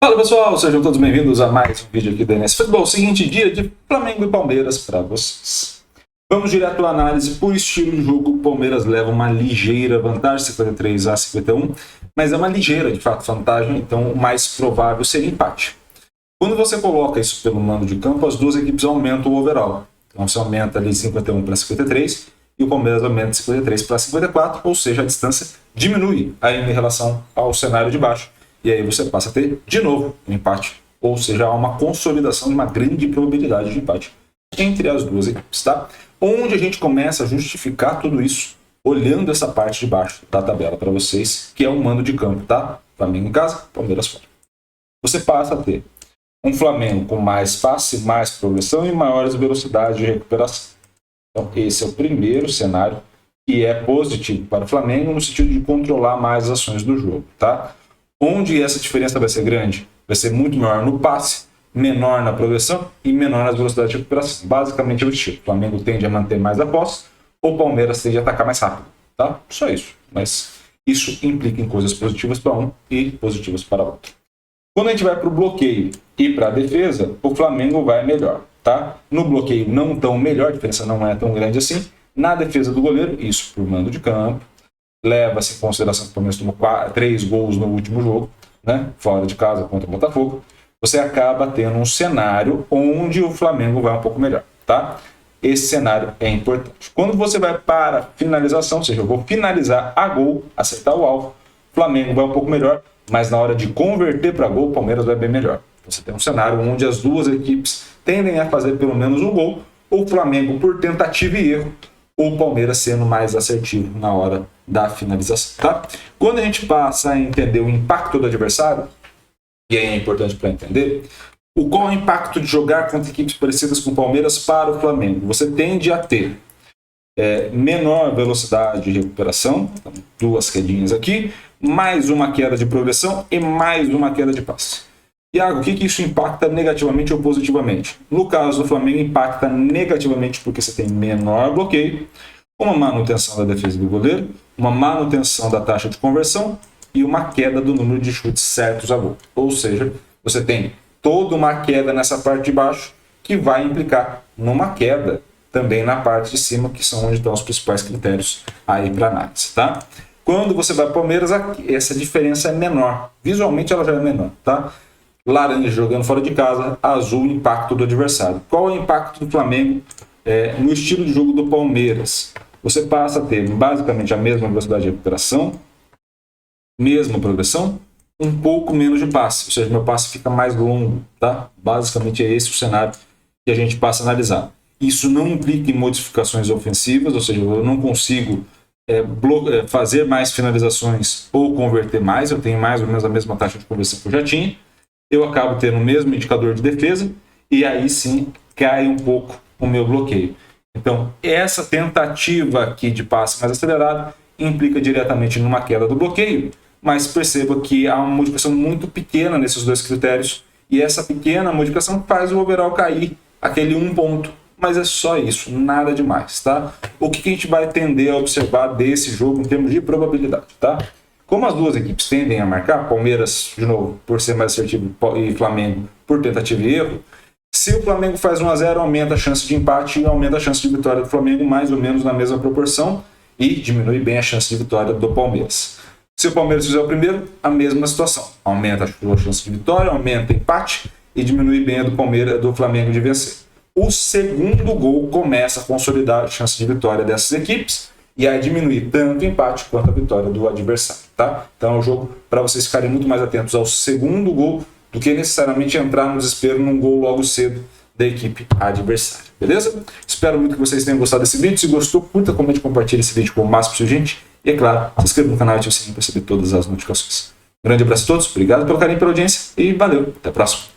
Fala pessoal, sejam todos bem-vindos a mais um vídeo aqui da NS Futebol. Seguinte dia de Flamengo e Palmeiras para vocês. Vamos direto à análise por estilo de jogo. O Palmeiras leva uma ligeira vantagem, 53 a 51, mas é uma ligeira, de fato, vantagem, então o mais provável seria empate. Quando você coloca isso pelo mando de campo, as duas equipes aumentam o overall. Então você aumenta ali de 51 para 53 e o Palmeiras aumenta de 53 para 54, ou seja, a distância diminui ainda em relação ao cenário de baixo. E aí você passa a ter, de novo, um empate. Ou seja, há uma consolidação de uma grande probabilidade de empate entre as duas equipes, tá? Onde a gente começa a justificar tudo isso, olhando essa parte de baixo da tabela para vocês, que é o mando de campo, tá? Flamengo em casa, Palmeiras fora. Você passa a ter um Flamengo com mais passe, mais progressão e maiores velocidades de recuperação. Então, esse é o primeiro cenário que é positivo para o Flamengo no sentido de controlar mais as ações do jogo, tá? Onde essa diferença vai ser grande? Vai ser muito maior no passe, menor na progressão e menor nas velocidades de recuperação. Basicamente é o estilo. O Flamengo tende a manter mais a posse, ou o Palmeiras tende a atacar mais rápido, tá? Só isso. Mas isso implica em coisas positivas para um e positivas para outro. Quando a gente vai para o bloqueio e para a defesa, o Flamengo vai melhor, tá? No bloqueio não tão melhor, a diferença não é tão grande assim. Na defesa do goleiro, isso por mando de campo. Leva-se em consideração que o Palmeiras tomou 3 gols no último jogo, né? Fora de casa contra o Botafogo. Você acaba tendo um cenário onde o Flamengo vai um pouco melhor, tá? Esse cenário é importante. Quando você vai para a finalização, ou seja, eu vou finalizar a gol, acertar o alvo, o Flamengo vai um pouco melhor, mas na hora de converter para gol, o Palmeiras vai bem melhor. Você tem um cenário onde as duas equipes tendem a fazer pelo menos um gol, ou o Flamengo por tentativa e erro, ou o Palmeiras sendo mais assertivo na hora da finalização, tá? Quando a gente passa a entender o impacto do adversário, e aí é importante para entender, qual é o impacto de jogar contra equipes parecidas com o Palmeiras para o Flamengo? Você tende a ter menor velocidade de recuperação, então, 2 quedinhas aqui, mais uma queda de progressão e mais uma queda de passe. Iago, o que isso impacta negativamente ou positivamente? No caso do Flamengo, impacta negativamente porque você tem menor bloqueio, uma manutenção da defesa do goleiro, uma manutenção da taxa de conversão e uma queda do número de chutes certos a gol. Ou seja, você tem toda uma queda nessa parte de baixo que vai implicar numa queda também na parte de cima, que são onde estão os principais critérios aí para análise, tá? Quando você vai para o Palmeiras, essa diferença é menor. Visualmente ela já é menor, tá? Laranja jogando fora de casa, azul impacto do adversário. Qual é o impacto do Flamengo no estilo de jogo do Palmeiras? Você passa a ter basicamente a mesma velocidade de recuperação, mesma progressão, um pouco menos de passe, ou seja, meu passe fica mais longo, tá? Basicamente é esse o cenário que a gente passa a analisar. Isso não implica em modificações ofensivas, ou seja, eu não consigo fazer mais finalizações ou converter mais, eu tenho mais ou menos a mesma taxa de conversão que eu já tinha. Eu acabo tendo o mesmo indicador de defesa e aí sim cai um pouco o meu bloqueio. Então, essa tentativa aqui de passe mais acelerado implica diretamente numa queda do bloqueio, mas perceba que há uma modificação muito pequena nesses dois critérios e essa pequena modificação faz o overall cair aquele 1 ponto, mas é só isso, nada demais, tá? O que a gente vai tender a observar desse jogo em termos de probabilidade, tá? Como as duas equipes tendem a marcar, Palmeiras, de novo, por ser mais assertivo, e Flamengo por tentativa e erro, se o Flamengo faz 1-0, aumenta a chance de empate e aumenta a chance de vitória do Flamengo mais ou menos na mesma proporção e diminui bem a chance de vitória do Palmeiras. Se o Palmeiras fizer o primeiro, a mesma situação. Aumenta a chance de vitória, aumenta o empate e diminui bem a do Flamengo de vencer. O segundo gol começa a consolidar a chance de vitória dessas equipes e aí diminuir tanto o empate quanto a vitória do adversário, tá? Então é um jogo para vocês ficarem muito mais atentos ao segundo gol do que necessariamente entrar no desespero num gol logo cedo da equipe adversária, beleza? Espero muito que vocês tenham gostado desse vídeo. Se gostou, curta, comente e compartilhe esse vídeo com o máximo possível, gente. E é claro, se inscreva no canal e ative o sininho para receber todas as notificações. Um grande abraço a todos, obrigado pelo carinho e pela audiência e valeu, até a próxima.